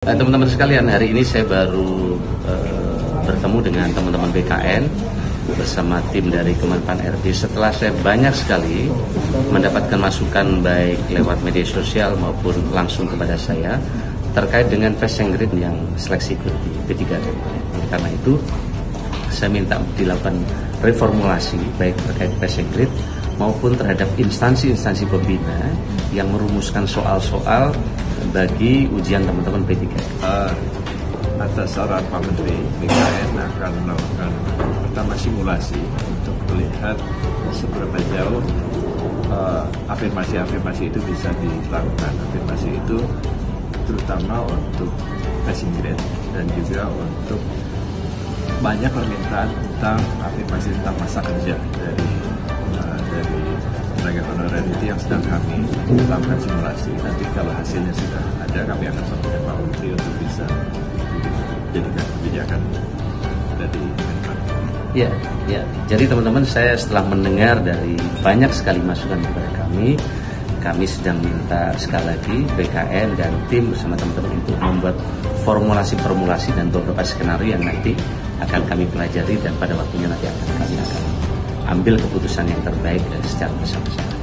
Teman-teman sekalian, hari ini saya baru bertemu dengan teman-teman BKN bersama tim dari Kemenpan RB. Setelah saya banyak sekali mendapatkan masukan baik lewat media sosial maupun langsung kepada saya terkait dengan passing grade yang seleksi ikut di P3K. Karena itu saya minta dilakukan reformulasi baik terkait passing grade maupun terhadap instansi-instansi pembina yang merumuskan soal-soal bagi ujian teman-teman P3. Atas saran Pak Menteri, BKN akan melakukan pertama simulasi untuk melihat seberapa jauh afirmasi-afirmasi itu bisa dilakukan. Afirmasi itu terutama untuk passing grade dan juga untuk banyak permintaan tentang afirmasi tentang masa kerja dari tenaga honorer itu yang sedang kami lakukan simulasi. Nanti kalau hasilnya sudah ada, kami akan sampaikan Pak Menteri untuk bisa dijadikan kebijakan dari Kemenpan. Ya. Jadi teman-teman, saya setelah mendengar dari banyak sekali masukan kepada kami sedang minta sekali lagi BKN dan tim bersama teman-teman untuk membuat formulasi-formulasi dan beberapa skenario yang nanti akan kami pelajari dan pada waktunya nanti kami akan ambil keputusan yang terbaik secara bersama-sama.